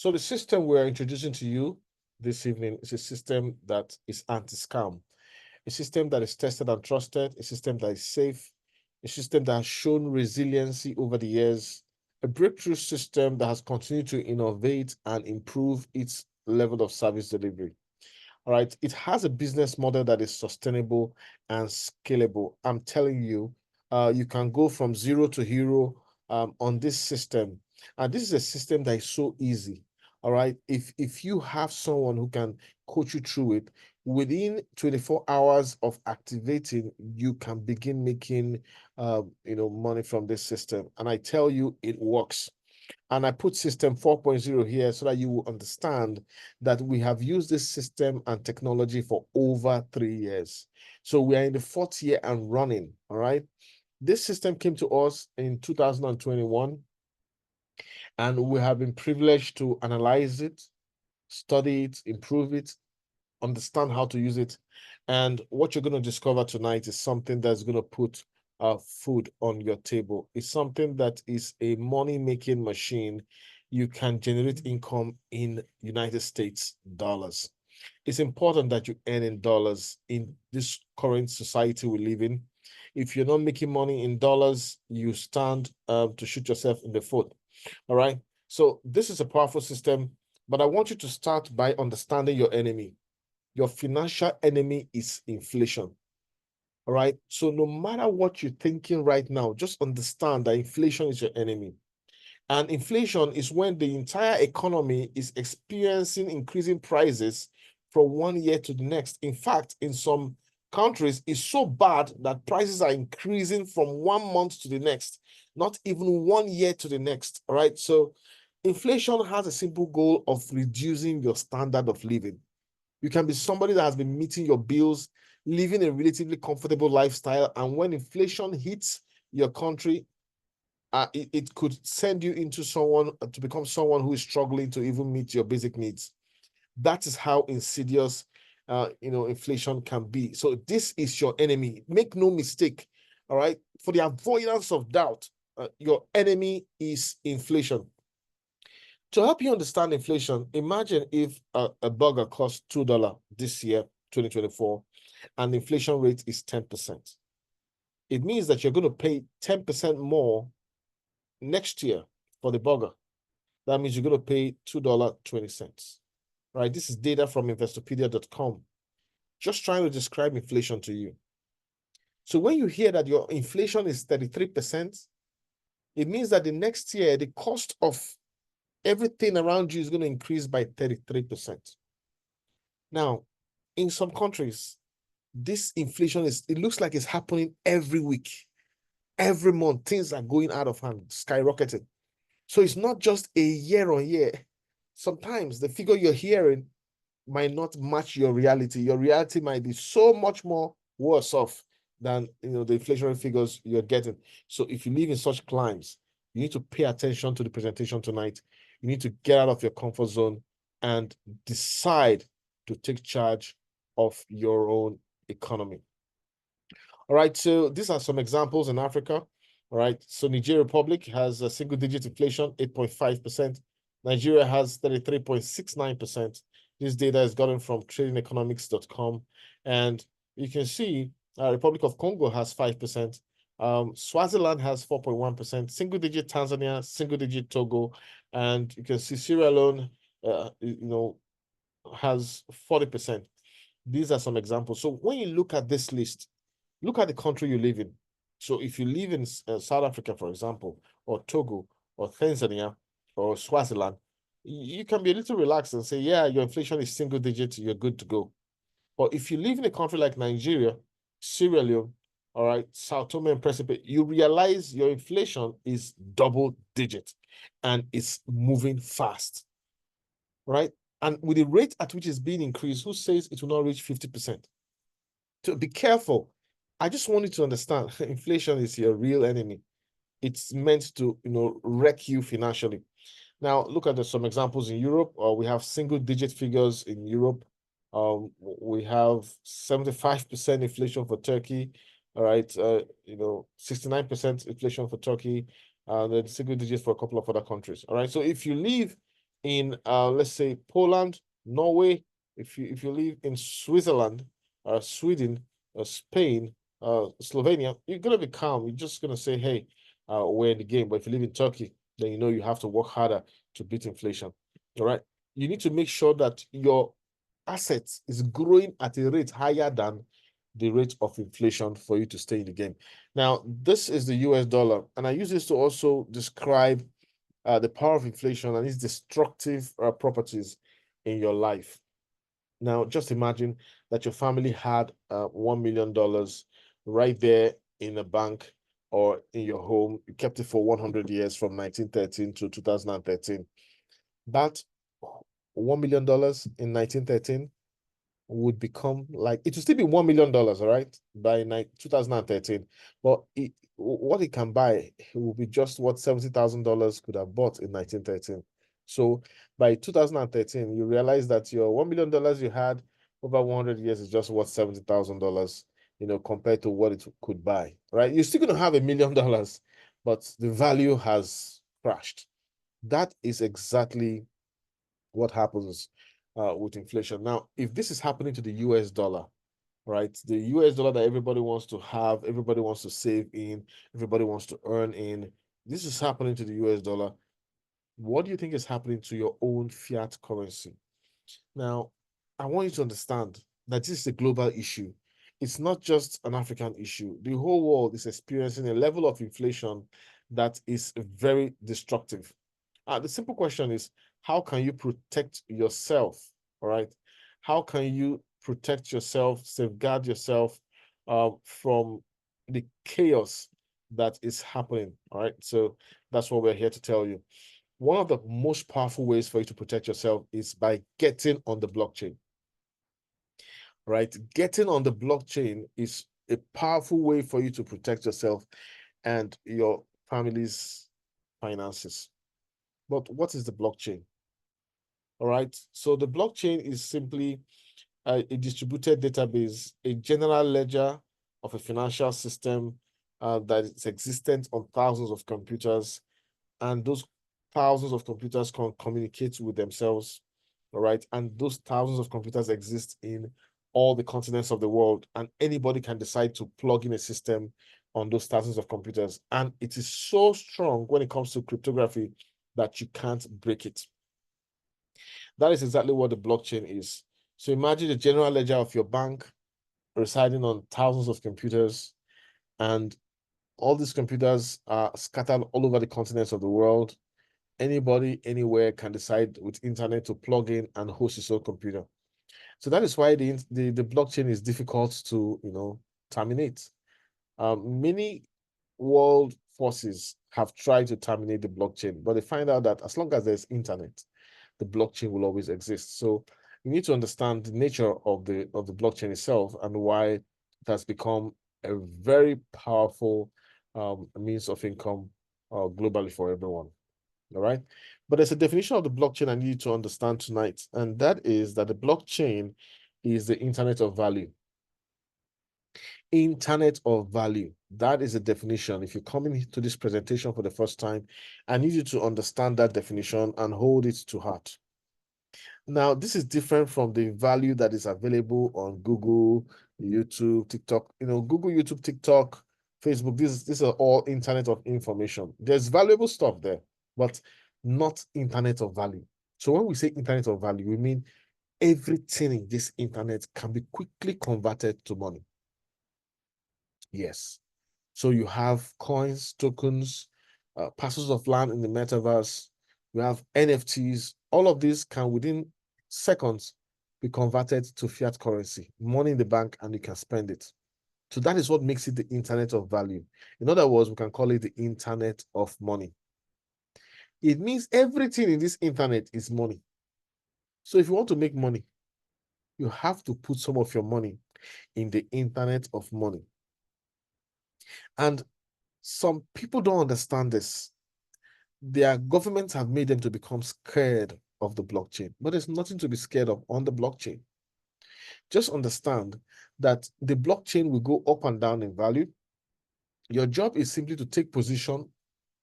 So the system we're introducing to you this evening is a system that is anti-scam, a system that is tested and trusted, a system that is safe, a system that has shown resiliency over the years, a breakthrough system that has continued to innovate and improve its level of service delivery. All right. It has a business model that is sustainable and scalable. I'm telling you, you can go from zero to hero on this system. And this is a system that is so easy. All right. If you have someone who can coach you through it, within 24 hours of activating, you can begin making money from this system. And I tell you, it works. And I put system 4.0 here so that you will understand that we have used this system and technology for over 3 years. So we are in the fourth year and running, all right? This system came to us in 2021, and we have been privileged to analyze it, study it, improve it, understand how to use it. And what you're going to discover tonight is something that's going to put food on your table. It's something that is a money-making machine. You can generate income in United States dollars. It's important that you earn in dollars in this current society we live in. If you're not making money in dollars, you stand to shoot yourself in the foot. All right. So this is a powerful system, but I want you to start by understanding your enemy. Your financial enemy is inflation. All right. So no matter what you're thinking right now, just understand that inflation is your enemy. And inflation is when the entire economy is experiencing increasing prices from one year to the next. In fact, in some countries, it's so bad that prices are increasing from 1 month to the next, not even 1 year to the next. All right. So inflation has a simple goal of reducing your standard of living. You can be somebody that has been meeting your bills, living a relatively comfortable lifestyle, and when inflation hits your country, it could send you into someone to become someone who is struggling to even meet your basic needs. That is how insidious, inflation can be. So this is your enemy. Make no mistake. All right. For the avoidance of doubt, your enemy is inflation. To help you understand inflation, imagine if a burger costs $2 this year, 2024, and the inflation rate is 10%. It means that you're going to pay 10% more next year for the burger. That means you're going to pay $2.20. Right? This is data from investopedia.com. Just trying to describe inflation to you. So when you hear that your inflation is 33%, it means that the next year, the cost of everything around you is going to increase by 33%. Now, in some countries, this inflation it looks like it's happening every week, every month. Things are going out of hand, skyrocketing. So it's not just a year on year. Sometimes the figure you're hearing might not match your reality. Your reality might be so much more worse off than the inflationary figures you're getting. So if you live in such climes, you need to pay attention to the presentation tonight. You need to get out of your comfort zone and decide to take charge of your own economy. All right, so these are some examples in Africa. All right, so Nigeria Republic has a single-digit inflation, 8.5%. Nigeria has 33.69%. This data is gotten from tradingeconomics.com. And you can see Republic of Congo has 5%. Swaziland has 4.1%. Single-digit Tanzania, single-digit Togo. And you can see Sierra Leone, has 40%. These are some examples. So when you look at this list, look at the country you live in. So if you live in South Africa, for example, or Togo, or Tanzania, or Swaziland, you can be a little relaxed and say, yeah, your inflation is single digit, you're good to go. But if you live in a country like Nigeria, Sierra Leone, all right, Sao Tome and Principe, you realize your inflation is double digit and it's moving fast, right? And with the rate at which it's being increased, who says it will not reach 50%? So be careful. I just want you to understand inflation is your real enemy. It's meant to, wreck you financially. Now, look at some examples in Europe. We have single-digit figures in Europe. We have 75% inflation for Turkey. All right, 69% inflation for Turkey, and then single digits for a couple of other countries. All right, so if you live in let's say Poland, Norway, if you live in Switzerland, Sweden, Spain, Slovenia, you're gonna be calm. You're just gonna say, hey, we're in the game. But if you live in Turkey, then you know you have to work harder to beat inflation. All right. You need to make sure that your assets is growing at a rate higher than the rate of inflation for you to stay in the game. Now, this is the US dollar, and I use this to also describe the power of inflation and its destructive properties in your life. Now, just imagine that your family had $1 million right there in a bank or in your home. You kept it for 100 years from 1913 to 2013. That $1 million in 1913 would become like, it would still be $1 million, all right, by 2013. But what it can buy will be just what $70,000 could have bought in 1913. So by 2013, you realize that your $1 million you had over 100 years is just worth $70,000, compared to what it could buy, right? You're still going to have $1 million, but the value has crashed. That is exactly what happens with inflation. Now, if this is happening to the US dollar, right, the US dollar that everybody wants to have, everybody wants to save in, everybody wants to earn in, this is happening to the US dollar. What do you think is happening to your own fiat currency? Now, I want you to understand that this is a global issue. It's not just an African issue. The whole world is experiencing a level of inflation that is very destructive. The simple question is, how can you protect yourself? All right. How can you protect yourself, safeguard yourself from the chaos that is happening? All right. So that's what we're here to tell you. One of the most powerful ways for you to protect yourself is by getting on the blockchain. Right? Getting on the blockchain is a powerful way for you to protect yourself and your family's finances. But what is the blockchain? All right. So the blockchain is simply a distributed database, a general ledger of a financial system that is existent on thousands of computers, and those thousands of computers can communicate with themselves. All right. And those thousands of computers exist in all the continents of the world, and anybody can decide to plug in a system on those thousands of computers. And it is so strong when it comes to cryptography that you can't break it. That is exactly what the blockchain is. So imagine the general ledger of your bank residing on thousands of computers, and all these computers are scattered all over the continents of the world. Anybody, anywhere can decide with internet to plug in and host his own computer. So that is why the blockchain is difficult to terminate. Many world forces have tried to terminate the blockchain, but they find out that as long as there's internet, the blockchain will always exist. So you need to understand the nature of the blockchain itself and why it has become a very powerful means of income globally for everyone. All right. But there's a definition of the blockchain I need you to understand tonight, and that is that the blockchain is the internet of value. Internet of value. That is a definition. If you're coming to this presentation for the first time, I need you to understand that definition and hold it to heart. Now, this is different from the value that is available on Google, YouTube, TikTok. Google, YouTube, TikTok, Facebook, these are all internet of information. There's valuable stuff there, but not internet of value. So when we say internet of value, we mean everything in this internet can be quickly converted to money. Yes. So you have coins, tokens, parcels of land in the metaverse. You have NFTs. All of these can, within seconds, be converted to fiat currency, money in the bank, and you can spend it. So that is what makes it the internet of value. In other words, we can call it the internet of money. It means everything in this internet is money. So if you want to make money, you have to put some of your money in the internet of money. And some people don't understand this. Their governments have made them to become scared of the blockchain, but there's nothing to be scared of on the blockchain. Just understand that the blockchain will go up and down in value. Your job is simply to take position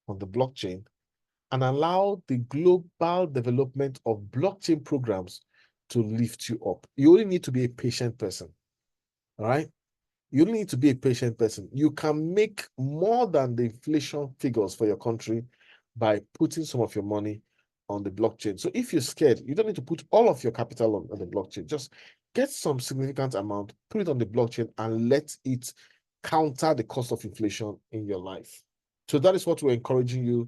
on the blockchain and allow the global development of blockchain programs to lift you up. You only need to be a patient person, all right? You only need to be a patient person. You can make more than the inflation figures for your country by putting some of your money on the blockchain. So if you're scared, you don't need to put all of your capital on the blockchain. Just get some significant amount, put it on the blockchain, and let it counter the cost of inflation in your life. So that is what we're encouraging you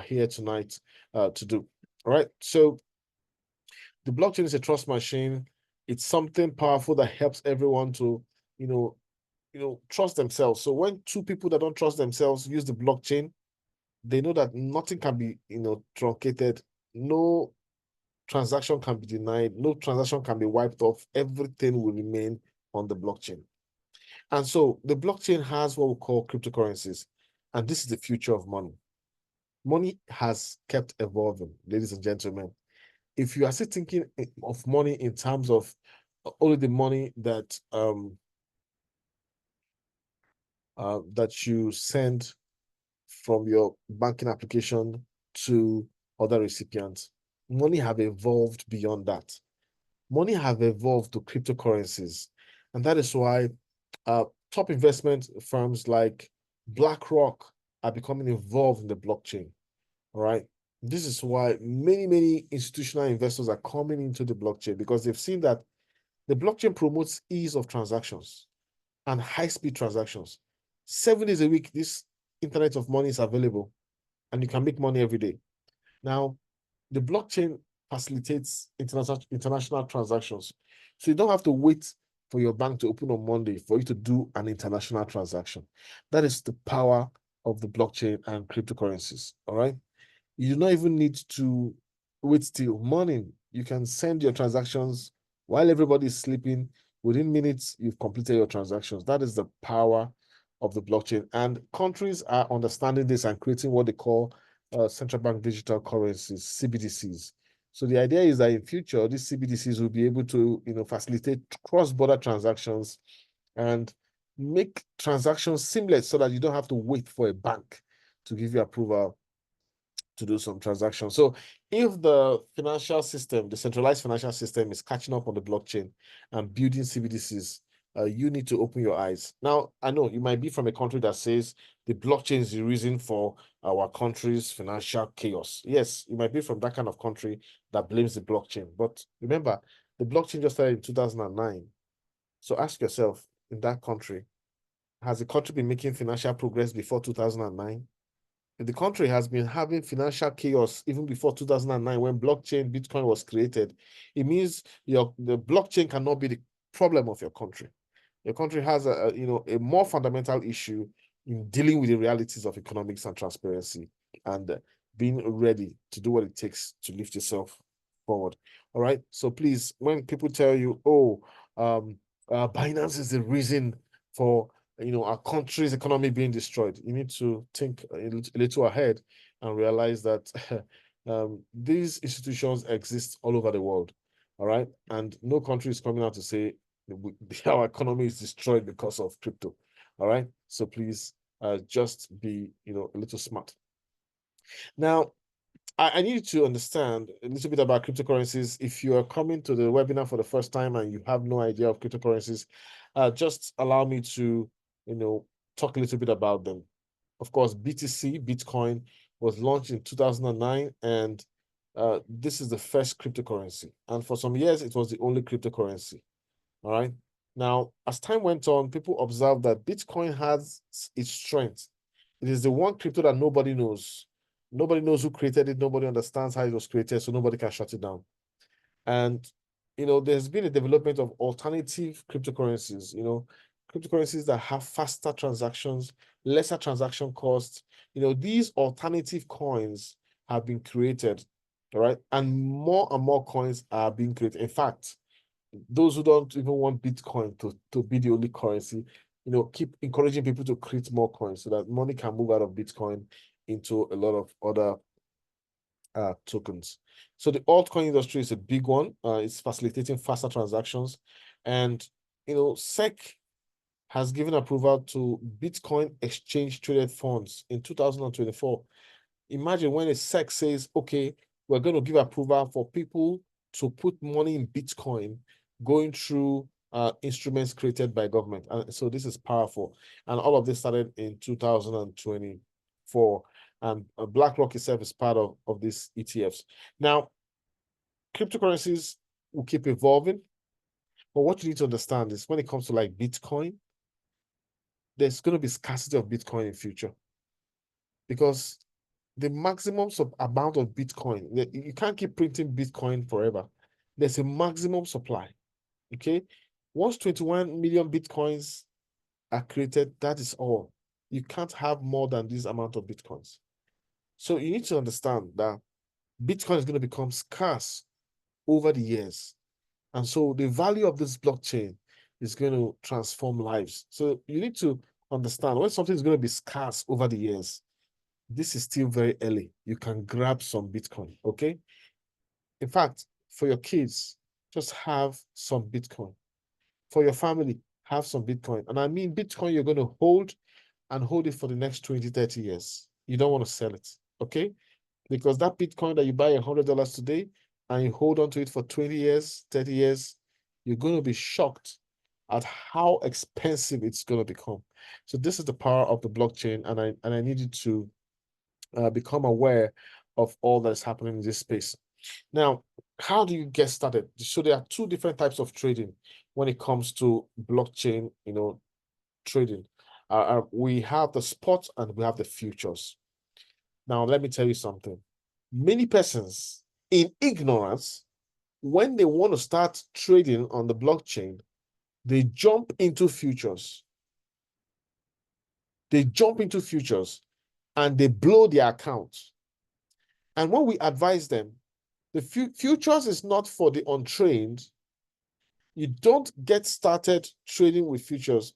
here tonight to do. All right. So the blockchain is a trust machine. It's something powerful that helps everyone to, you know, trust themselves. So when two people that don't trust themselves use the blockchain, they know that nothing can be, truncated. No transaction can be denied. No transaction can be wiped off. Everything will remain on the blockchain. And so the blockchain has what we call cryptocurrencies. And this is the future of money. Money has kept evolving, ladies and gentlemen. If you are still thinking of money in terms of only the money that that you send from your banking application to other recipients, money have evolved beyond that. Money have evolved to cryptocurrencies, and that is why top investment firms like BlackRock are becoming involved in the blockchain. All right. This is why many institutional investors are coming into the blockchain, because they've seen that the blockchain promotes ease of transactions and high-speed transactions. 7 days a week, this internet of money is available, and you can make money every day. Now, the blockchain facilitates international transactions. So you don't have to wait for your bank to open on Monday for you to do an international transaction. That is the power of the blockchain and cryptocurrencies. All right. You do not even need to wait till morning. You can send your transactions while everybody is sleeping. Within minutes, you've completed your transactions. That is the power of the blockchain. And countries are understanding this and creating what they call central bank digital currencies, CBDCs. So the idea is that in future, these CBDCs will be able to, facilitate cross-border transactions and make transactions seamless so that you don't have to wait for a bank to give you approval to do some transactions. So if the financial system, the centralized financial system, is catching up on the blockchain and building CBDCs, you need to open your eyes. Now, I know you might be from a country that says the blockchain is the reason for our country's financial chaos. Yes, you might be from that kind of country that blames the blockchain. But remember, the blockchain just started in 2009. So ask yourself, in that country, has the country been making financial progress before 2009? The country has been having financial chaos even before 2009, when blockchain, Bitcoin was created. It means the blockchain cannot be the problem of your country. Your country has a more fundamental issue in dealing with the realities of economics and transparency, and being ready to do what it takes to lift yourself forward. All right. So please, when people tell you, oh, Binance is the reason for our country's economy being destroyed, you need to think a little ahead and realize that these institutions exist all over the world. All right. And no country is coming out to say our economy is destroyed because of crypto. All right. So please just be, a little smart. Now, I need to understand a little bit about cryptocurrencies. If you are coming to the webinar for the first time and you have no idea of cryptocurrencies, just allow me to, talk a little bit about them. Of course, BTC, Bitcoin, was launched in 2009, and this is the first cryptocurrency. And for some years, it was the only cryptocurrency. All right. Now, as time went on, people observed that Bitcoin has its strength. It is the one crypto that nobody knows. Nobody knows who created it. Nobody understands how it was created, so nobody can shut it down. And, there's been a development of alternative cryptocurrencies, cryptocurrencies that have faster transactions, lesser transaction costs. These alternative coins have been created, all right? And more coins are being created. In fact, those who don't even want Bitcoin to be the only currency, keep encouraging people to create more coins so that money can move out of Bitcoin into a lot of other tokens. So the altcoin industry is a big one. It's facilitating faster transactions. And, SEC has given approval to Bitcoin exchange traded funds in 2024. Imagine when a SEC says, okay, we're going to give approval for people to put money in Bitcoin going through instruments created by government. And so this is powerful. And all of this started in 2024. And BlackRock itself is part of these ETFs. Now, cryptocurrencies will keep evolving. But what you need to understand is when it comes to like Bitcoin, there's going to be scarcity of Bitcoin in future because the maximum amount of Bitcoin, you can't keep printing Bitcoin forever. There's a maximum supply, okay? Once 21 million Bitcoins are created, that is all. You can't have more than this amount of Bitcoins. So you need to understand that Bitcoin is going to become scarce over the years. And so the value of this blockchain is going to transform lives. So you need to understand when something is going to be scarce over the years, this is still very early. You can grab some Bitcoin, okay? In fact, for your kids, just have some Bitcoin. For your family, have some Bitcoin. And I mean Bitcoin you're going to hold and hold it for the next 20, 30 years. You don't want to sell it, okay? Because that Bitcoin that you buy $100 today and you hold on to it for 20 years, 30 years, you're going to be shocked at how expensive it's going to become. So this is the power of the blockchain, and I need you to become aware of all that's happening in this space. Now, how do you get started? So there are two different types of trading when it comes to blockchain, trading. We have the spot and we have the futures. Now, let me tell you something. Many persons in ignorance, when they want to start trading on the blockchain, they jump into futures. They jump into futures and they blow their account. And when we advise them, the futures is not for the untrained. You don't get started trading with futures.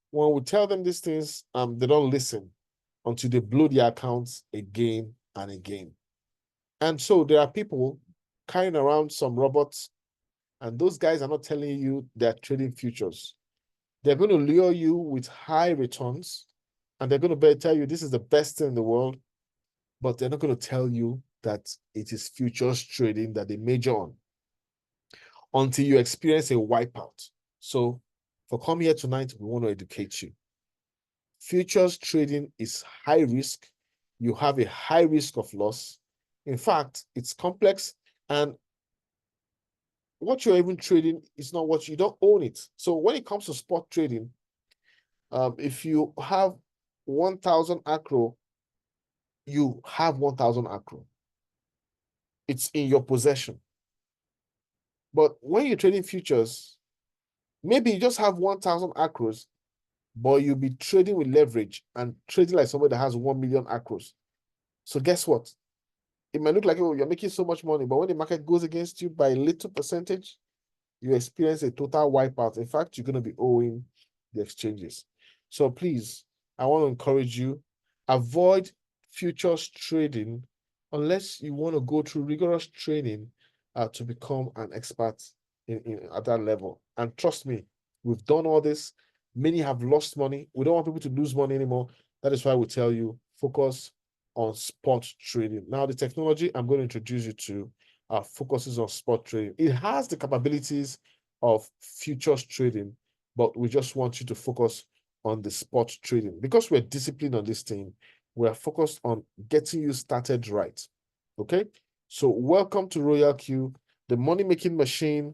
When we tell them these things, they don't listen until they blow their accounts again and again. And so there are people carrying around some robots, and those guys are not telling you they're trading futures. They're going to lure you with high returns, and they're going to tell you this is the best thing in the world, but they're not going to tell you that it is futures trading that they major on until you experience a wipeout. So for come here tonight, we want to educate you. Futures trading is high risk. You have a high risk of loss. In fact, it's complex, and what you're even trading is not what you don't own it. So when it comes to spot trading, if you have 1,000 acro, you have 1,000 acro. It's in your possession. But when you're trading futures, maybe you just have 1,000 acros, but you'll be trading with leverage and trading like somebody that has 1 million acros. So guess what? It might look like, oh, you're making so much money, but when the market goes against you by a little percentage, you experience a total wipeout. In fact, you're going to be owing the exchanges. So please, I want to encourage you, avoid futures trading unless you want to go through rigorous training to become an expert at that level. And trust me, we've done all this. Many have lost money. We don't want people to lose money anymore. That is why we tell you, focus on spot trading. Now, the technology I'm going to introduce you to focuses on spot trading. It has the capabilities of futures trading, but we just want you to focus on the spot trading. Because we're disciplined on this thing, we are focused on getting you started right. Okay? So welcome to RoyalQ, the money-making machine,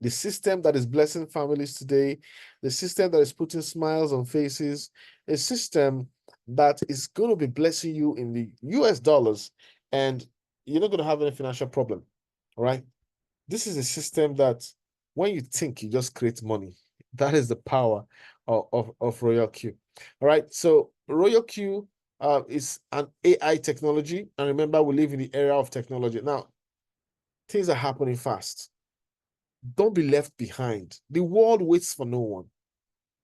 the system that is blessing families today, the system that is putting smiles on faces, a system that is going to be blessing you in the US dollars, and you're not going to have any financial problem. All right. This is a system that when you think, you just create money. That is the power of RoyalQ. All right. So RoyalQ is an AI technology. And remember, we live in the era of technology. Now, things are happening fast. Don't be left behind. The world waits for no one.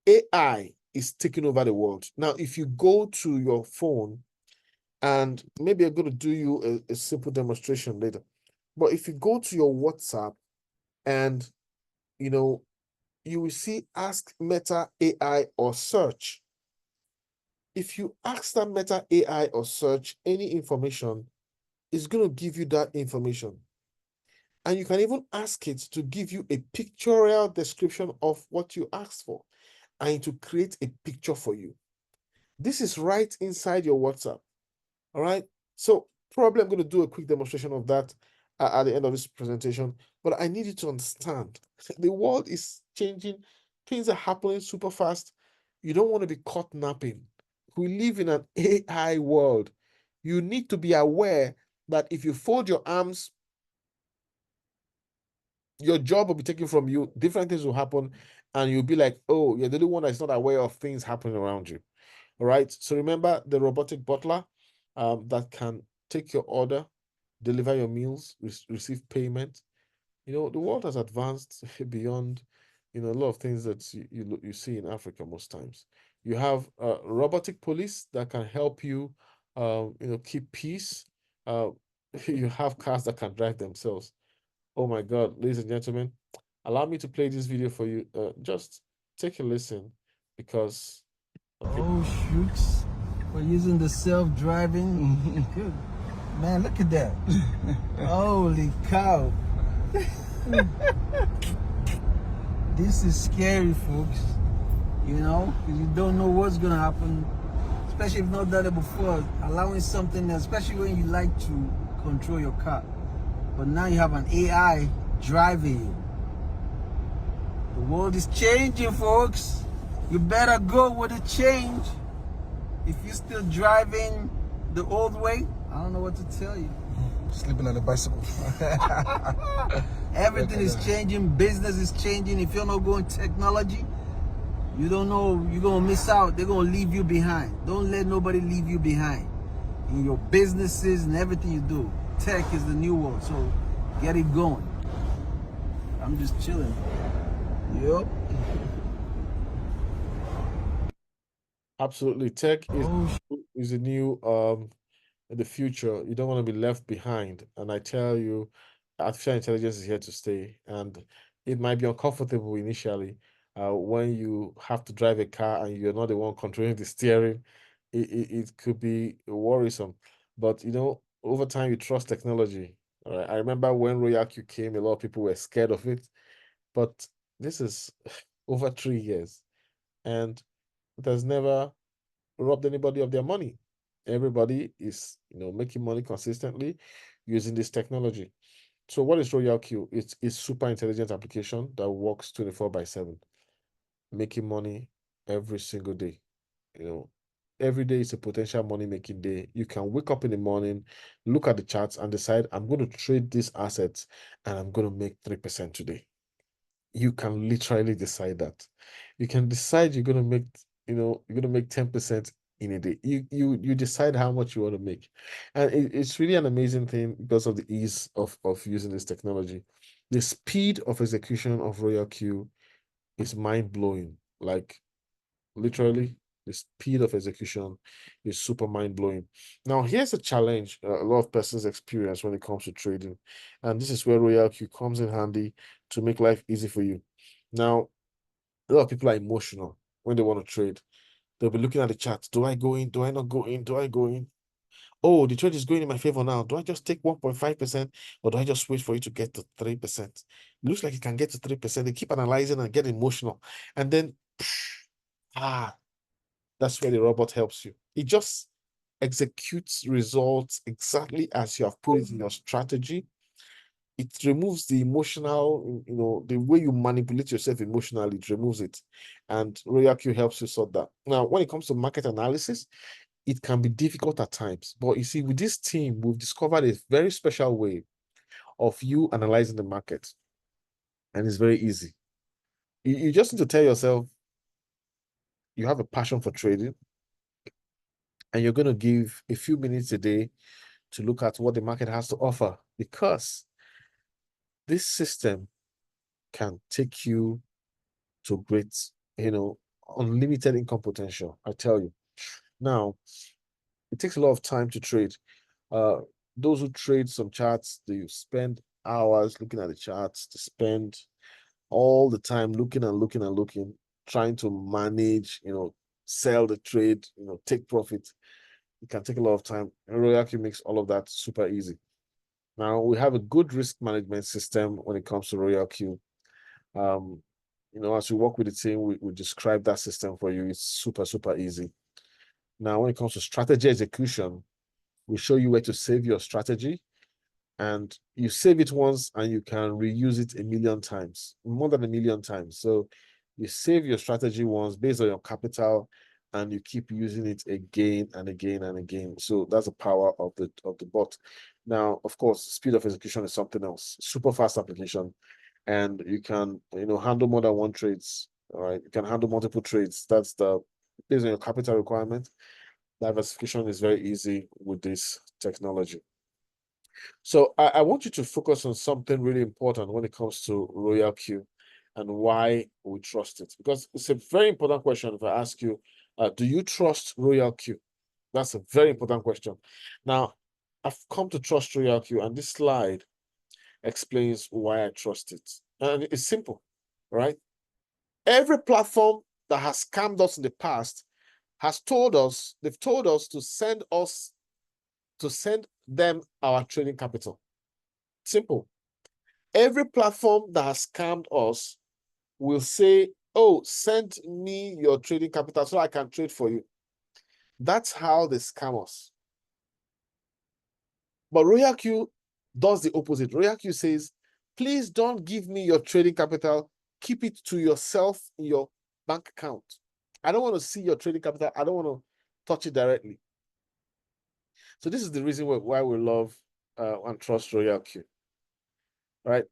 AI is taking over the world. Now, if you go to your phone, and maybe I'm going to do you a simple demonstration later, but if you go to your WhatsApp and, you will see Ask Meta AI or search. if you ask that Meta AI or search any information, it's going to give you that information. And you can even ask it to give you a pictorial description of what you asked for and to create a picture for you. This is right inside your WhatsApp. All right. So probably I'm going to do a quick demonstration of that at the end of this presentation. But I need you to understand the world is changing. Things are happening super fast. You don't want to be caught napping. We live in an AI world. You need to be aware that if you fold your arms, your job will be taken from you. Different things will happen. And you'll be like, oh, you're the only one that's not aware of things happening around you. All right. So remember the robotic butler that can take your order, deliver your meals, receive payment. The world has advanced beyond, a lot of things that you see in Africa most times. You have robotic police that can help you, keep peace. Uh, you have cars that can drive themselves. Oh my God, ladies and gentlemen, allow me to play this video for you. Just take a listen because, okay. Oh, shoots. We're using the self-driving. Good. Man, look at that. Holy cow. This is scary, folks. Because you don't know what's going to happen. Especially if you've not done it before. Allowing something, especially when you like to control your car. But now you have an AI driving you. The world is changing, folks. You better go with the change. If you're still driving the old way, I don't know what to tell you. Sleeping on a bicycle. Everything is changing. Business is changing. If you're not going technology, you don't know, you're going to miss out. They're going to leave you behind. Don't let nobody leave you behind. In your businesses and everything you do. Tech is the new world. So get it going. I'm just chilling. Yep. Absolutely. Tech is a new in the future. You don't want to be left behind. And I tell you, artificial intelligence is here to stay. And it might be uncomfortable initially when you have to drive a car and you're not the one controlling the steering. It could be worrisome. But over time you trust technology. All right. I remember when RoyalQ came, a lot of people were scared of it. But this is over 3 years. And it has never robbed anybody of their money. Everybody is, making money consistently using this technology. So what is RoyalQ? It's a super intelligent application that works 24/7, making money every single day. Every day is a potential money-making day. You can wake up in the morning, look at the charts and decide, I'm going to trade these assets and I'm going to make 3% today. You can literally decide that. You can decide you're going to make, you're going to make 10% in a day. You decide how much you want to make. And it's really an amazing thing because of the ease of using this technology. The speed of execution of RoyalQ is mind-blowing. Like literally, the speed of execution is super mind-blowing. Now, here's a challenge a lot of persons experience when it comes to trading. And this is where RoyalQ comes in handy to make life easy for you. Now, a lot of people are emotional when they want to trade. They'll be looking at the charts. Do I go in? Do I not go in? Do I go in? Oh, the trade is going in my favor now. Do I just take 1.5% or do I just wait for it to get to 3%? Looks like it can get to 3%. They keep analyzing and get emotional. And then, that's where the robot helps you. It just executes results exactly as you have put it in your strategy. It removes the emotional, the way you manipulate yourself emotionally, it removes it. And RoyalQ helps you sort that. Now, when it comes to market analysis, it can be difficult at times. But you see, with this team, we've discovered a very special way of you analyzing the market. And it's very easy. You just need to tell yourself you have a passion for trading, and you're going to give a few minutes a day to look at what the market has to offer, because this system can take you to great, unlimited income potential. I tell you. Now, it takes a lot of time to trade. Uh, those who trade some charts, they spend hours looking at the charts, to spend all the time looking and looking and looking, trying to manage, sell the trade, take profit. It can take a lot of time. And RoyalQ makes all of that super easy. Now, we have a good risk management system when it comes to RoyalQ. As we work with the team, we describe that system for you. It's super, super easy. Now, when it comes to strategy execution, we show you where to save your strategy, and you save it once and you can reuse it 1,000,000 times, more than 1,000,000 times. So you save your strategy once based on your capital, and you keep using it again and again and again. So that's the power of the bot. Now, of course, speed of execution is something else. Super fast application, and you can handle more than one trades. All right, you can handle multiple trades. That's based on your capital requirement. Diversification is very easy with this technology. So I want you to focus on something really important when it comes to RoyalQ and why we trust it. Because it's a very important question if I ask you, do you trust RoyalQ? That's a very important question. Now, I've come to trust RoyalQ, and this slide explains why I trust it. And it's simple, right? Every platform that has scammed us in the past has told us, they've told us to send them our trading capital. Simple. Every platform that has scammed us will say, oh, send me your trading capital so I can trade for you. That's how they scam us. But RoyalQ does the opposite. RoyalQ says, please don't give me your trading capital. Keep it to yourself in your bank account. I don't want to see your trading capital. I don't want to touch it directly. So this is the reason why we love and trust RoyalQ. Right?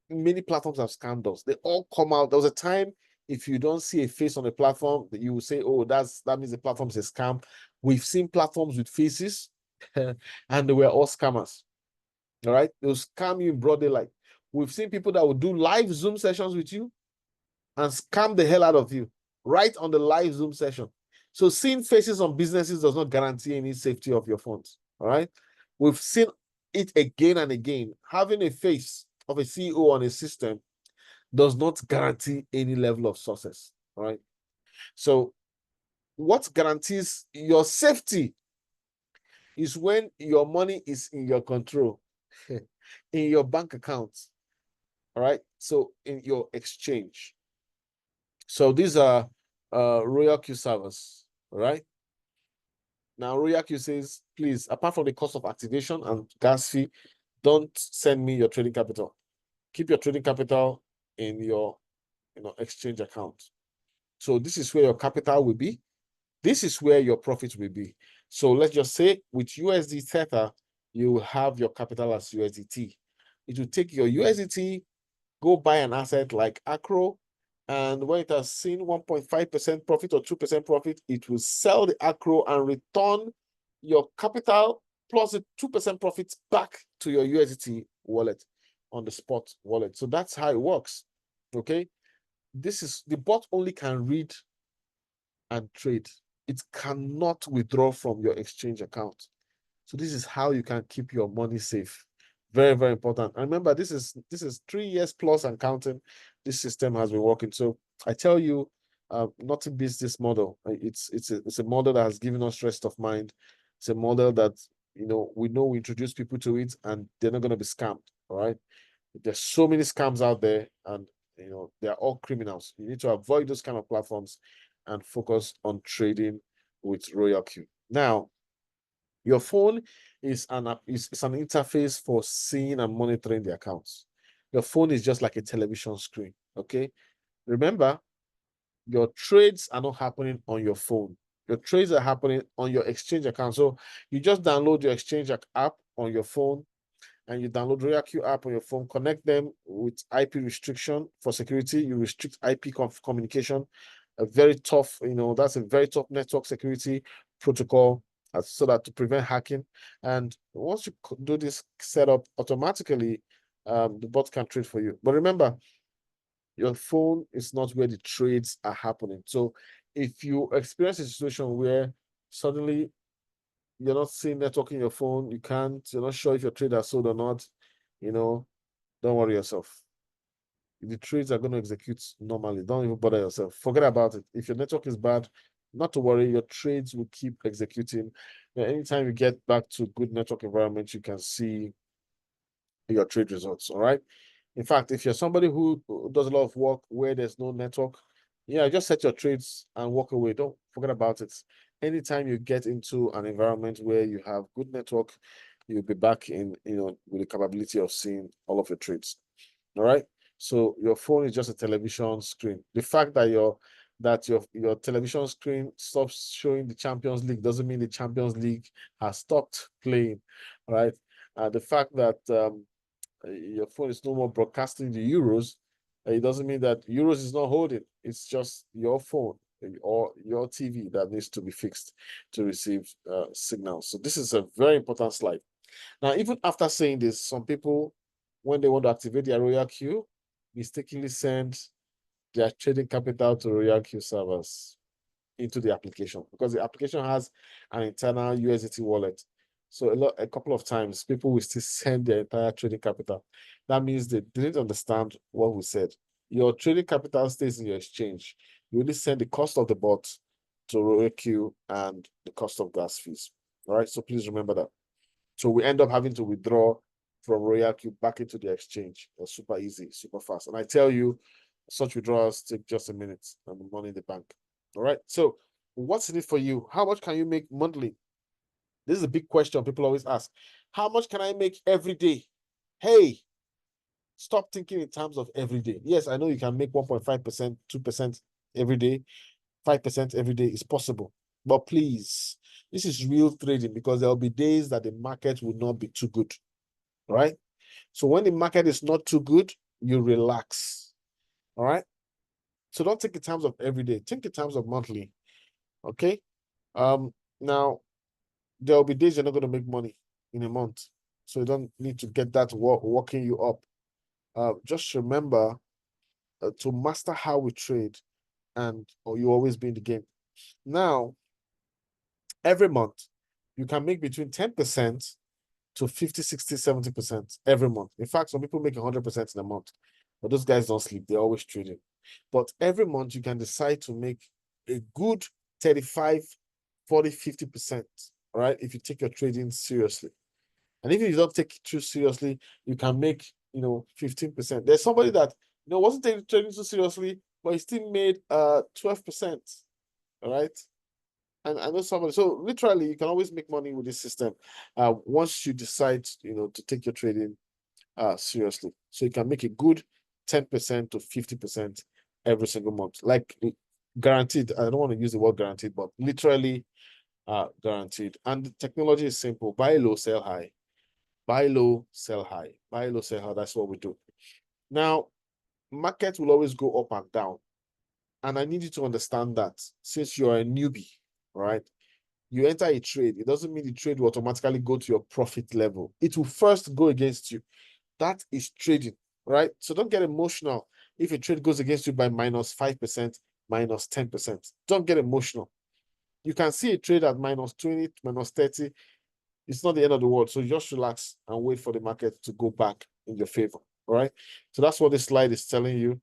Many platforms have scammed us. They all come out. There was a time, if you don't see a face on the platform, that you will say, oh, that means the platform is a scam. We've seen platforms with faces and they were all scammers. All right? They'll scam you in broad daylight. We've seen people that will do live Zoom sessions with you and scam the hell out of you right on the live Zoom session. So seeing faces on businesses does not guarantee any safety of your funds. All right? We've seen it again and again. Having a face of a CEO on a system does not guarantee any level of success. All right? So what guarantees your safety is when your money is in your control, in your bank account. All right? So in your exchange. So these are RoyalQ servers. All right? Now, RoyalQ says, please, apart from the cost of activation and gas fee, don't send me your trading capital. Keep your trading capital in your exchange account. So this is where your capital will be. This is where your profit will be. So let's just say with USD Theta, you will have your capital as USDT. It will take your USDT, go buy an asset like Acro, and when it has seen 1.5% profit or 2% profit, it will sell the Acro and return your capital plus the 2% profit back to your USDT wallet on the spot wallet. So that's how it works. Okay. This is the bot only can read and trade. It cannot withdraw from your exchange account. So this is how you can keep your money safe. Very, very important. And remember, this is 3 years plus and counting. This system has been working. So I tell you, nothing beats this model. It's a model that has given us rest of mind. It's a model that we introduce people to it, and they're not going to be scammed. All right. There's so many scams out there, and they're all criminals. You need to avoid those kind of platforms and focus on trading with RoyalQ. Now, your phone is an interface for seeing and monitoring the accounts. Your phone is just like a television screen. Okay. Remember, your trades are not happening on your phone. Your trades are happening on your exchange account. So you just download your exchange app on your phone, and you download RoyalQ app on your phone, connect them with IP restriction for security. You restrict IP communication. A very tough, that's a very tough network security protocol, so that to prevent hacking. And once you do this setup automatically, the bot can trade for you. But remember, your phone is not where the trades are happening. So if you experience a situation where suddenly you're not seeing network in your phone, you're not sure if your trade has sold or not, don't worry yourself. The trades are going to execute normally. Don't even bother yourself. Forget about it. If your network is bad, not to worry, your trades will keep executing. Anytime you get back to good network environment, you can see your trade results. All right. In fact, if you're somebody who does a lot of work where there's no network, yeah, just set your trades and walk away. Don't forget about it. Anytime you get into an environment where you have good network, you'll be back in, with the capability of seeing all of your trades. All right. So your phone is just a television screen. The fact that your television screen stops showing the Champions League doesn't mean the Champions League has stopped playing. All right. The fact that your phone is no more broadcasting the Euros, it doesn't mean that Euros is not holding. It's just your phone or your TV that needs to be fixed to receive signals. So this is a very important slide. Now, even after saying this, some people, when they want to activate their RoyalQ, mistakenly send their trading capital to RoyalQ servers into the application because the application has an internal USDT wallet. So a couple of times, people will still send their entire trading capital. That means they didn't understand what we said. Your trading capital stays in your exchange. You only send the cost of the bot to RoyalQ and the cost of gas fees. All right, so please remember that. So we end up having to withdraw from RoyalQ back into the exchange. It's super easy, super fast. And I tell you, such withdrawals take just a minute and the money in the bank. All right. So what's in it for you? How much can you make monthly? This is a big question people always ask. How much can I make every day? Hey, stop thinking in terms of every day. Yes, I know you can make 1.5%, 2% every day, 5% every day is possible. But please, this is real trading because there'll be days that the market will not be too good. Right? So when the market is not too good, you relax. All right. So don't think in terms of every day. Think in terms of monthly. Okay. Now there'll be days you're not going to make money in a month. So you don't need to get that working you up. Just remember to master how we trade and or you always be in the game. Now, every month, you can make between 10% to 50, 60, 70% every month. In fact, some people make 100% in a month, but those guys don't sleep. They're always trading. But every month, you can decide to make a good 35, 40, 50%, all right, if you take your trading seriously. And if you don't take it too seriously, you can make, 15%. There's somebody that, wasn't taking trading too seriously, but he still made 12%, all right? And I know somebody, so literally you can always make money with this system once you decide, to take your trading seriously. So you can make a good 10% to 50% every single month. Like guaranteed. I don't want to use the word guaranteed, but literally guaranteed. And the technology is simple. Buy low, sell high. Buy low, sell high. Buy low, sell high. That's what we do. Now, market will always go up and down. And I need you to understand that since you're a newbie, right? You enter a trade, it doesn't mean the trade will automatically go to your profit level. It will first go against you. That is trading, right? So don't get emotional if a trade goes against you by minus 5%, minus 10%. Don't get emotional. You can see a trade at minus 20, minus 30. It's not the end of the world. So just relax and wait for the market to go back in your favor. All right. So that's what this slide is telling you.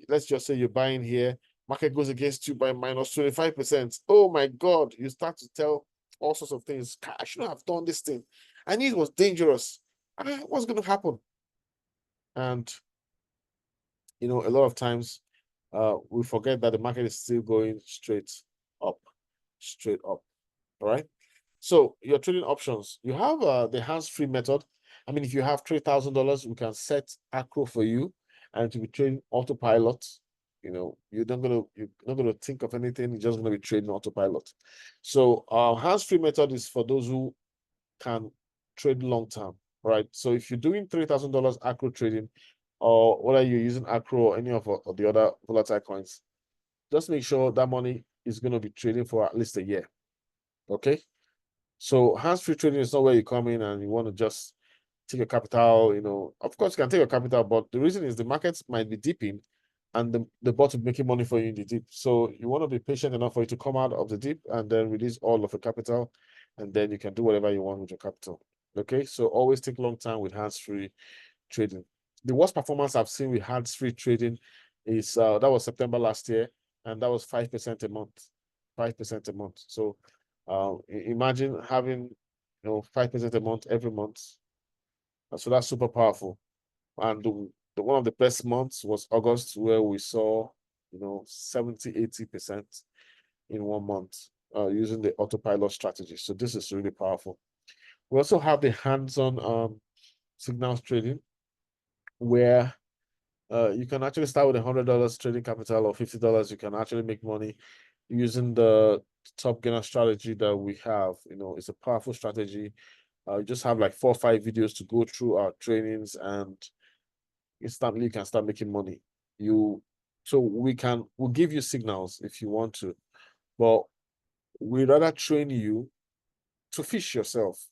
Let's just say you're buying here. Market goes against you by minus 25%. Oh my God. You start to tell all sorts of things. I shouldn't have done this thing. I knew it was dangerous. What's going to happen? And, a lot of times we forget that the market is still going straight up, straight up. All right. So your trading options, you have the hands-free method. I mean, if you have $3,000, we can set acro for you and to be trading autopilot. You're not gonna think of anything, you're just gonna be trading autopilot. So hands-free method is for those who can trade long term, right? So if you're doing $3,000 acro trading, or whether you're using acro or any of the other volatile coins, just make sure that money is going to be trading for at least a year. Okay. So hands-free trading is not where you come in and you want to just take your capital, of course you can take your capital, but the reason is the markets might be dipping and the bot will be making money for you in the dip. So you want to be patient enough for you to come out of the dip and then release all of your capital, and then you can do whatever you want with your capital. Okay, so always take long time with hands-free trading. The worst performance I've seen with hands-free trading is that was September last year, and that was 5% a month. 5% a month. So imagine having 5% a month every month. So that's super powerful. And the one of the best months was August, where we saw 70, 80% in 1 month using the autopilot strategy. So this is really powerful. We also have the hands-on signals trading, where you can actually start with $100 trading capital or $50. You can actually make money using the top gainer strategy that we have. It's a powerful strategy. You just have like 4 or 5 videos to go through our trainings, and instantly you can start making money. We'll give you signals if you want to, but we'd rather train you to fish yourself.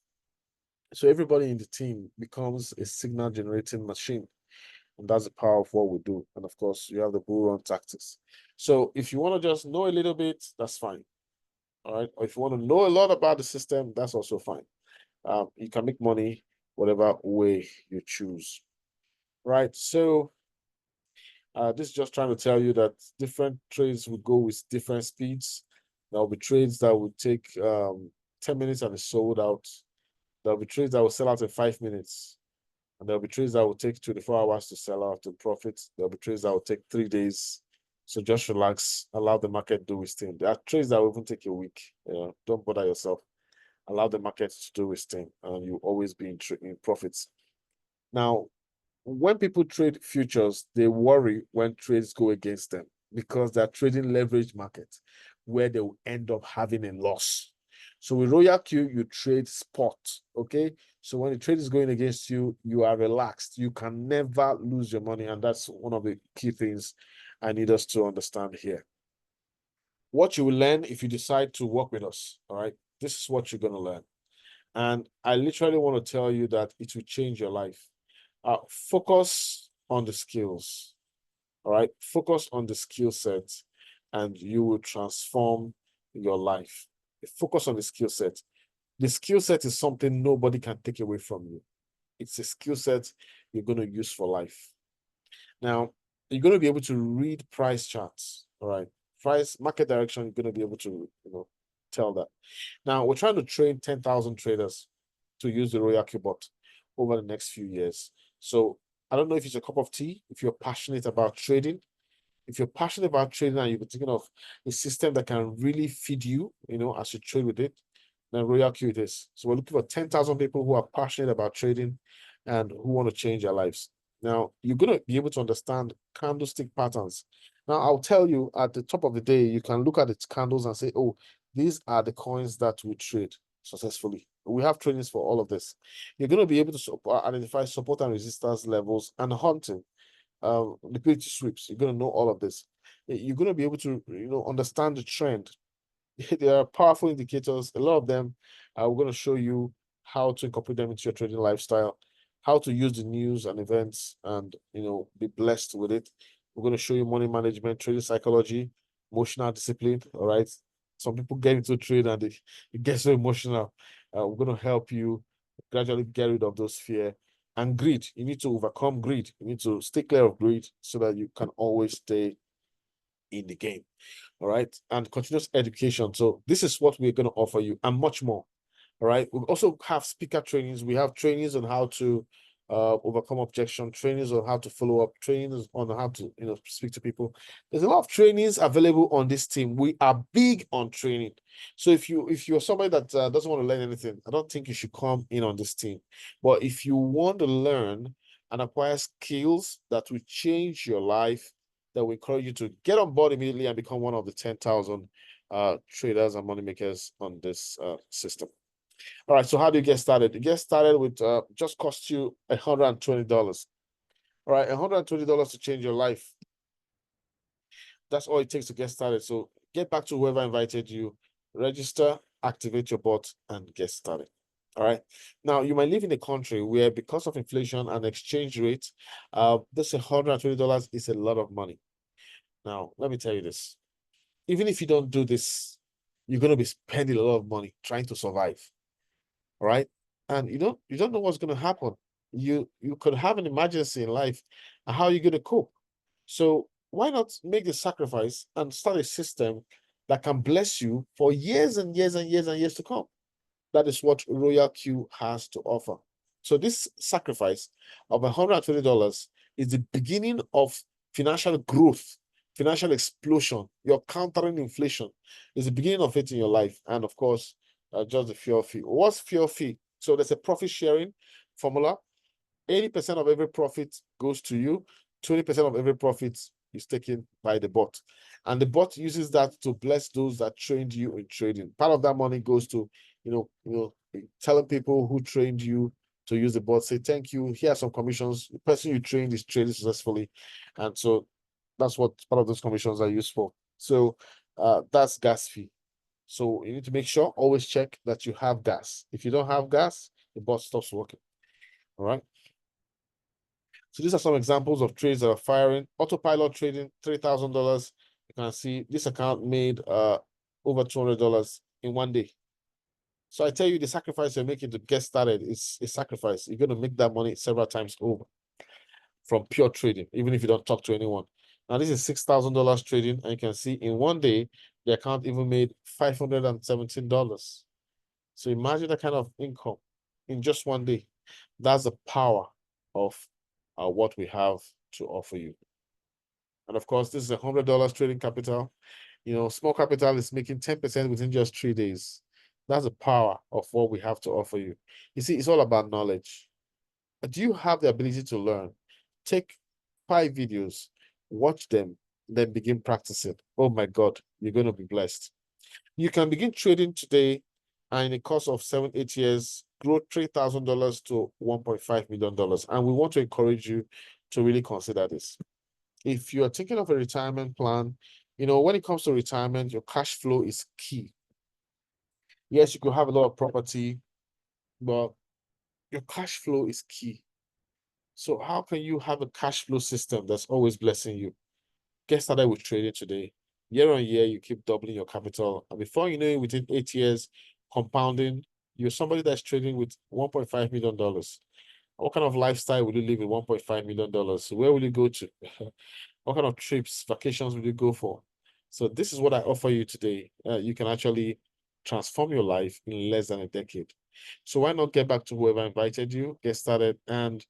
So everybody in the team becomes a signal generating machine. And that's the power of what we do. And of course, you have the bull run tactics. So if you want to just know a little bit, that's fine. All right. Or if you want to know a lot about the system, that's also fine. You can make money whatever way you choose. Right. So this is just trying to tell you that different trades will go with different speeds. There'll be trades that will take 10 minutes and it's sold out. There'll be trades that will sell out in 5 minutes. And there'll be trades that will take 24 hours to sell out to profit. There'll be trades that will take 3 days. So just relax, allow the market do its thing. There are trades that will even take a week. Don't bother yourself. Allow the market to do its thing, and you'll always be in profits. Now, when people trade futures, they worry when trades go against them because they're trading leverage market where they will end up having a loss. So with RoyalQ, you trade spot, okay? So when the trade is going against you, you are relaxed. You can never lose your money, and that's one of the key things I need us to understand here. What you will learn if you decide to work with us, all right? This is what you're going to learn. And I literally want to tell you that it will change your life. Focus on the skills, all right? Focus on the skill set, and you will transform your life. Focus on the skill set. The skill set is something nobody can take away from you. It's a skill set you're going to use for life. Now, you're going to be able to read price charts, all right? Price, market direction, you're going to be able to, tell that. Now, we're trying to train 10,000 traders to use the RoyalQ bot over the next few years. So I don't know if it's a cup of tea, if you're passionate about trading. If you're passionate about trading and you've been thinking of a system that can really feed you, as you trade with it, then RoyalQ it is. So we're looking for 10,000 people who are passionate about trading and who want to change their lives. Now, you're going to be able to understand candlestick patterns. Now, I'll tell you at the top of the day, you can look at its candles and say, oh, these are the coins that we trade successfully. We have trainings for all of this. You're going to be able to identify support and resistance levels and hunting, liquidity sweeps. You're going to know all of this. You're going to be able to, understand the trend. There are powerful indicators. A lot of them, we're going to show you how to incorporate them into your trading lifestyle, how to use the news and events and, be blessed with it. We're going to show you money management, trading psychology, emotional discipline. All right. Some people get into trade and it gets so emotional. We're going to help you gradually get rid of those fear and greed. You need to overcome greed. You need to stay clear of greed so that you can always stay in the game. All right. And continuous education. So this is what we're going to offer you and much more. All right. We also have speaker trainings. We have trainings on how to overcome objection, trainings on how to follow up, trainings on how to speak to people. There's a lot of trainings available on this team. We are big on training. So if you're somebody that doesn't want to learn anything, I don't think you should come in on this team. But if you want to learn and acquire skills that will change your life, that will encourage you to get on board immediately and become one of the 10,000 traders and money makers on this system. All right, so how do you get started? You get started with just cost you $120. All right, $120 to change your life. That's all it takes to get started. So get back to whoever invited you, register, activate your bot, and get started. All right. Now, you might live in a country where because of inflation and exchange rate, this $120 is a lot of money. Now, let me tell you this. Even if you don't do this, you're going to be spending a lot of money trying to survive. All right. And you don't know what's going to happen. You could have an emergency in life. And how are you going to cope? So why not make the sacrifice and start a system that can bless you for years and years and years and years to come. That is what RoyalQ has to offer. So this sacrifice of $120 is the beginning of financial growth, financial explosion. You're countering inflation. It's the beginning of it in your life. And of course, just the fear fee. What's fear fee? So there's a profit sharing formula. 80% of every profit goes to you. 20% of every profit is taken by the bot. And the bot uses that to bless those that trained you in trading. Part of that money goes to, telling people who trained you to use the bot, say, thank you. Here are some commissions. The person you trained is trading successfully. And so that's what part of those commissions are used for. So that's gas fee. So you need to make sure, always check that you have gas. If you don't have gas, the bot stops working. All right. So these are some examples of trades that are firing. Autopilot trading, $3,000. You can see this account made over $200 in one day. So I tell you, the sacrifice you're making to get started is a sacrifice. You're going to make that money several times over from pure trading, even if you don't talk to anyone. Now, this is $6,000 trading, and you can see in one day, the account even made $517. So imagine that kind of income in just one day. That's the power of what we have to offer you. And of course, this is $100 trading capital. Small capital is making 10% within just 3 days. That's the power of what we have to offer you. You see, it's all about knowledge. Do you have the ability to learn? Take 5 videos, watch them, then begin practicing. Oh my God, you're going to be blessed. You can begin trading today, and in the course of 7-8 years, grow $3,000 to $1.5 million. And we want to encourage you to really consider this. If you are thinking of a retirement plan, when it comes to retirement, your cash flow is key. Yes, you could have a lot of property, but your cash flow is key. So how can you have a cash flow system that's always blessing you? Get started with trading today. Year on year, you keep doubling your capital. And before you know it, within 8 years, compounding, you're somebody that's trading with $1.5 million. What kind of lifestyle will you live with $1.5 million? Where will you go to? What kind of trips, vacations will you go for? So this is what I offer you today. You can actually transform your life in less than a decade. So why not get back to whoever invited you, get started, and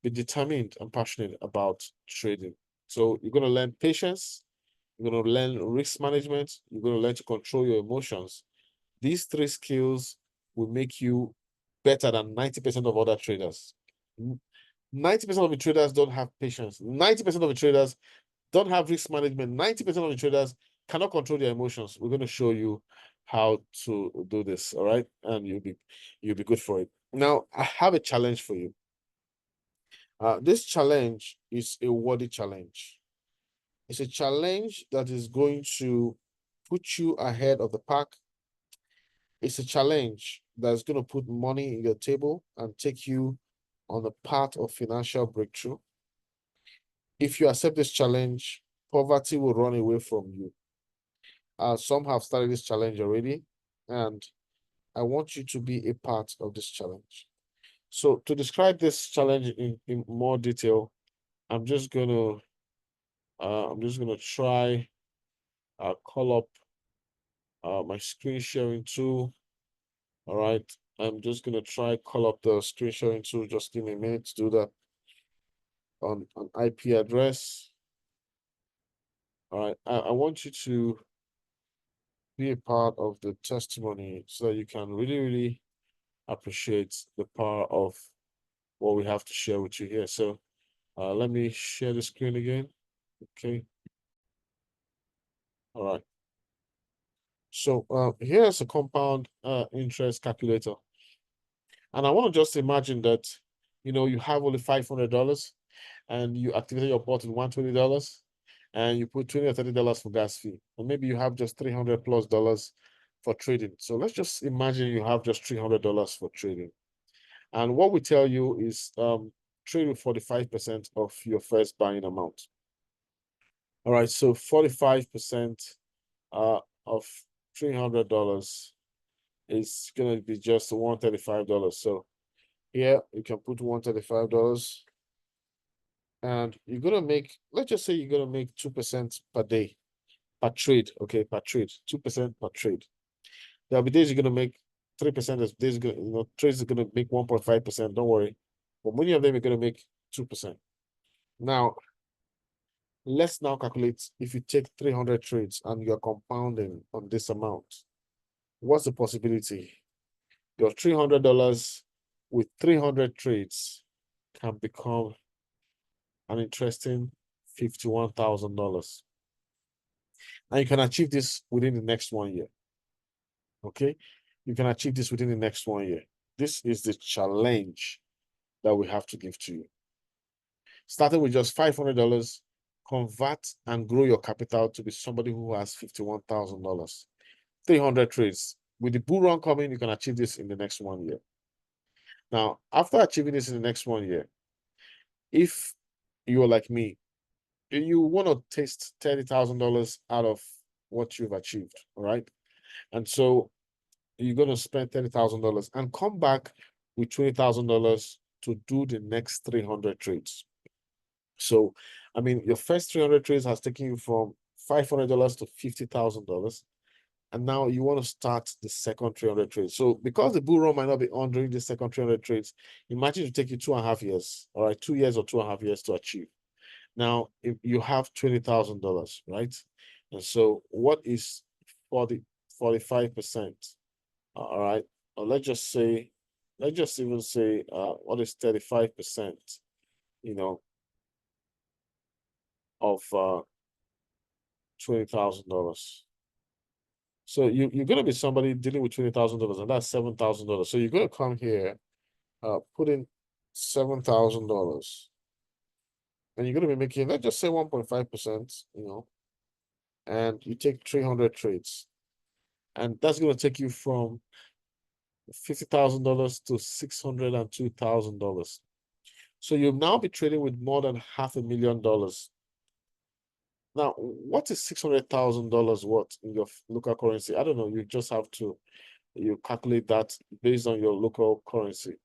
be determined and passionate about trading. So you're going to learn patience, you're going to learn risk management, you're going to learn to control your emotions. These 3 skills will make you better than 90% of other traders. 90% of the traders don't have patience. 90% of the traders don't have risk management. 90% of the traders cannot control their emotions. We're going to show you how to do this, all right? And you'll be good for it. Now, I have a challenge for you. This challenge is a worthy challenge. It's a challenge that is going to put you ahead of the pack. It's a challenge that's going to put money in your table and take you on the path of financial breakthrough. If you accept this challenge, poverty will run away from you. Some have started this challenge already, and I want you to be a part of this challenge. So to describe this challenge in more detail, I'm just gonna try call up my screen sharing tool. All right, I'm just gonna try call up the screen sharing tool. Just give me a minute to do that on an IP address. All right, I want you to be a part of the testimony so that you can really, really appreciate the power of what we have to share with you here. So let me share the screen again. Okay. All right. So here's a compound interest calculator. And I want to just imagine that, you have only $500 and you activated your bot with $120 and you put $20 or $30 for gas fee. And maybe you have just $300+ for trading. So let's just imagine you have just $300 for trading. And what we tell you is trade with 45% of your first buying amount. All right, so 45% of $300 is going to be just $135. So here you can put $135 and you're going to make, let's just say you're going to make 2% per day. per trade, okay, per trade, 2% per trade. There'll be days you're gonna make 3%, there's days trades are gonna make 1.5%, don't worry. But many of them are gonna make 2%. Now, let's now calculate if you take 300 trades and you're compounding on this amount. What's the possibility? Your $300 with 300 trades can become an interesting $51,000. And you can achieve this within the next 1 year. Okay? You can achieve this within the next 1 year. This is the challenge that we have to give to you. Starting with just $500, convert and grow your capital to be somebody who has $51,000. 300 trades. With the bull run coming, you can achieve this in the next 1 year. Now, after achieving this in the next 1 year, if you're like me, you want to taste $30,000 out of what you've achieved, all right? And so you're going to spend $30,000 and come back with $20,000 to do the next 300 trades. So, I mean, your first 300 trades has taken you from $500 to $50,000. And now you want to start the second 300 trades. So because the bull run might not be on during the second 300 trades, imagine it take you 2.5 years, all right, 2 years or 2.5 years to achieve. Now, if you have $20,000, right? And so what is 45%? All right. Or let's just even say, what is 35%, of $20,000. So you're gonna be somebody dealing with $20,000, and that's $7,000. So you're gonna come here, put in $7,000, and you're gonna be making, let's just say 1.5%, and you take 300 trades, and that's gonna take you from $50,000 to $602,000. So you'll now be trading with more than $500,000. Now, what is $600,000 worth in your local currency? I don't know. You just have to calculate that based on your local currency.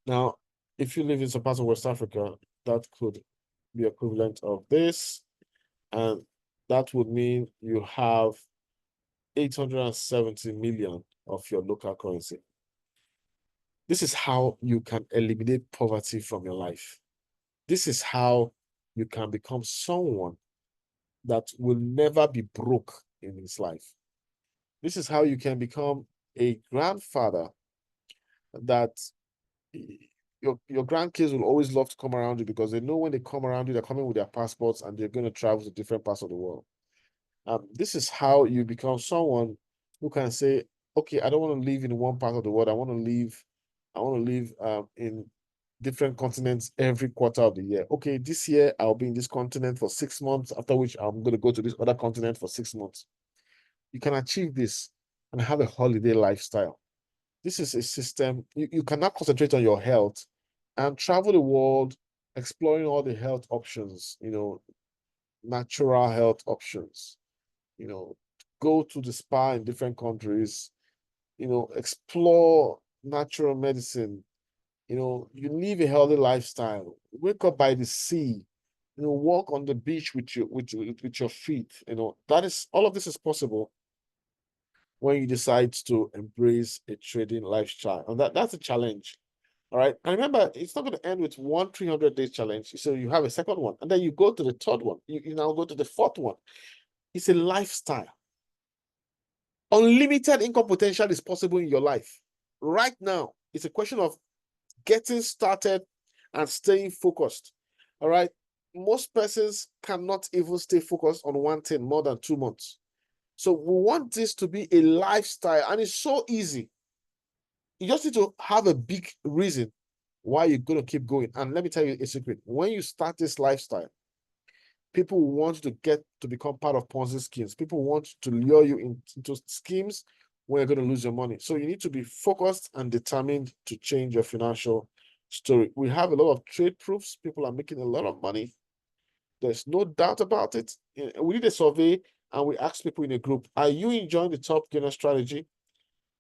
Now, if you live in some parts of West Africa, that could be equivalent of this, and that would mean you have 870 million of your local currency. This is how you can eliminate poverty from your life. This is how you can become someone that will never be broke in his life. This is how you can become a grandfather that your grandkids will always love to come around you, because they know when they come around you, they're coming with their passports and they're going to travel to different parts of the world. This is how you become someone who can say, okay, I don't want to live in one part of the world. I want to live in different continents every quarter of the year. Okay, this year I'll be in this continent for 6 months, after which I'm going to go to this other continent for 6 months. You can achieve this and have a holiday lifestyle. This is a system. You cannot concentrate on your health and travel the world, exploring all the health options, natural health options, go to the spa in different countries, explore natural medicine, you live a healthy lifestyle, wake up by the sea, walk on the beach with your feet. That is, all of this is possible when you decide to embrace a trading lifestyle. And that's a challenge. All right. And remember, it's not going to end with one 300-day challenge. So you have a second one, and then you go to the third one. You now go to the fourth one. It's a lifestyle. Unlimited income potential is possible in your life. Right now, it's a question of getting started and staying focused. All right. Most persons cannot even stay focused on one thing more than 2 months. So we want this to be a lifestyle, and it's so easy. You just need to have a big reason why you're going to keep going. And let me tell you a secret. When you start this lifestyle, people want to get to become part of Ponzi schemes. People want to lure you into schemes where you're going to lose your money. So you need to be focused and determined to change your financial story. We have a lot of trade proofs. People are making a lot of money. There's no doubt about it. We did a survey and we asked people in a group, are you enjoying the top gainer strategy?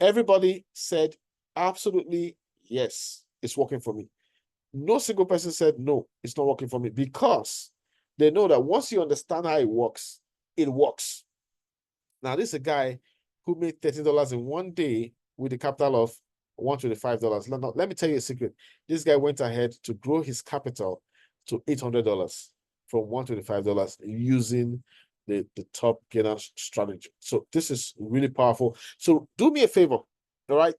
Everybody said, absolutely, yes, it's working for me. No single person said, no, it's not working for me, because they know that once you understand how it works, it works. Now, this is a guy who made $13 in one day with a capital of $125. Let me tell you a secret. This guy went ahead to grow his capital to $800 from $125 using the top gainer strategy. So this is really powerful. So do me a favor, all right?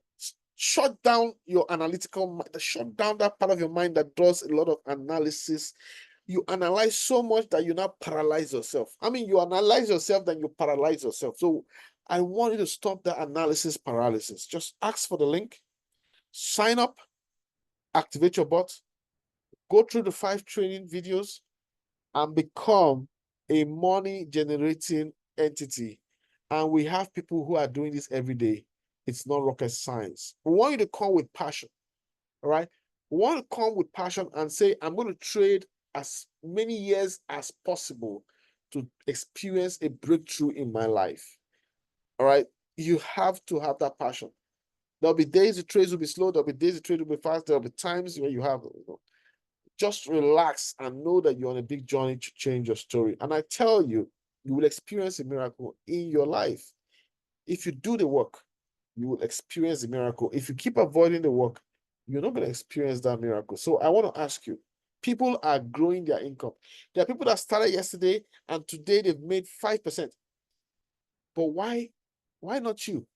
Shut down your analytical mind, shut down that part of your mind that does a lot of analysis. You analyze so much that you now paralyze yourself. I mean, you analyze yourself, then you paralyze yourself. So I want you to stop that analysis paralysis. Just ask for the link, sign up, activate your bot, go through the 5 training videos, and become a money generating entity. And we have people who are doing this every day. It's not rocket science. We want you to come with passion. All right. We want to come with passion and say, I'm going to trade as many years as possible to experience a breakthrough in my life. All right. You have to have that passion. There'll be days the trades will be slow. There'll be days the trade will be fast. There'll be times where you have, just relax and know that you're on a big journey to change your story. And I tell you, you will experience a miracle in your life. If you do the work, you will experience the miracle. If you keep avoiding the work, you're not going to experience that miracle. So I want to ask you, people are growing their income. There are people that started yesterday and today they've made 5%. But why not you?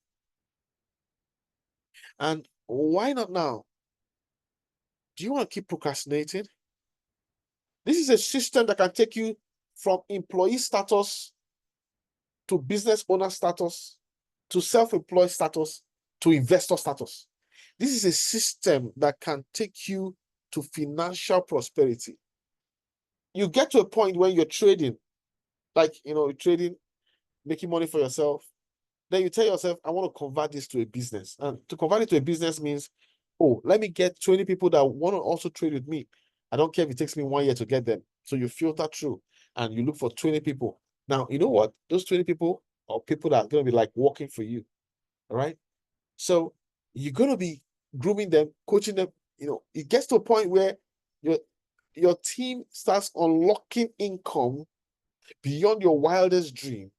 And why not now? Do you want to keep procrastinating? This is a system that can take you from employee status to business owner status to self-employed status to investor status. This is a system that can take you to financial prosperity. You get to a point when you're trading, like, you're trading, making money for yourself. Then you tell yourself, I want to convert this to a business. And to convert it to a business means, oh, let me get 20 people that want to also trade with me. I don't care if it takes me 1 year to get them. So you filter through and you look for 20 people. Now, you know what? Those 20 people are people that are going to be like working for you. All right. So you're going to be grooming them, coaching them. It gets to a point where your team starts unlocking income beyond your wildest dream,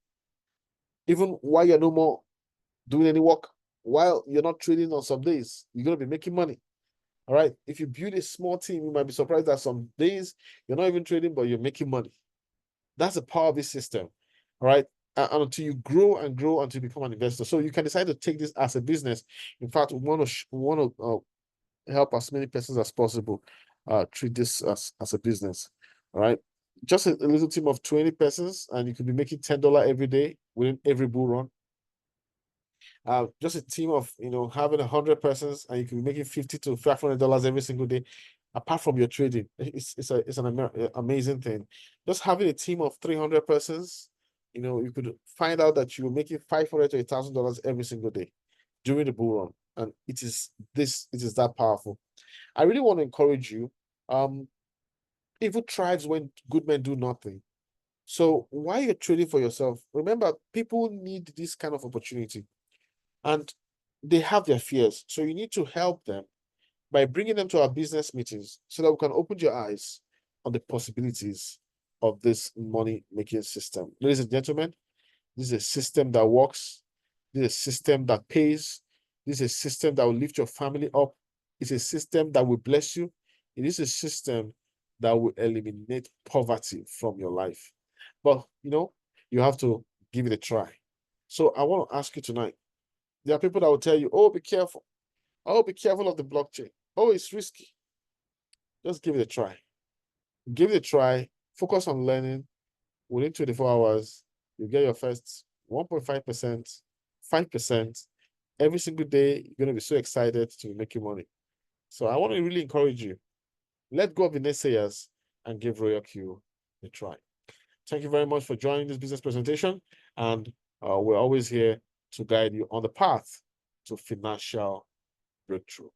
even while you're no more doing any work, while you're not trading on some days, you're going to be making money. All right. If you build a small team, you might be surprised that some days you're not even trading, but you're making money. That's the power of this system. All right. And until you grow and grow until you become an investor. So you can decide to take this as a business. In fact, we want to help as many persons as possible treat this as a business. All right. Just a little team of 20 persons, and you could be making $10 every day within every bull run. Just a team of having 100 persons, and you can be making $50 to $500 every single day. Apart from your trading, it's an amazing thing. Just having a team of 300 persons, you could find out that you're making $500 to $1,000 every single day during the bull run, and it is that powerful. I really want to encourage you. Evil thrives when good men do nothing. So while you're trading for yourself, remember, people need this kind of opportunity. And they have their fears. So you need to help them by bringing them to our business meetings so that we can open your eyes on the possibilities of this money-making system. Ladies and gentlemen, this is a system that works. This is a system that pays. This is a system that will lift your family up. It's a system that will bless you. It is a system that will eliminate poverty from your life. But, you have to give it a try. So I want to ask you tonight, there are people that will tell you, oh, be careful. Oh, be careful of the blockchain. Oh, it's risky. Just give it a try. Give it a try. Focus on learning. Within 24 hours, you get your first 1.5%, 5%. Every single day, you're going to be so excited to be making money. So I want to really encourage you. Let go of the naysayers and give RoyalQ a try. Thank you very much for joining this business presentation. And we're always here to guide you on the path to financial breakthrough.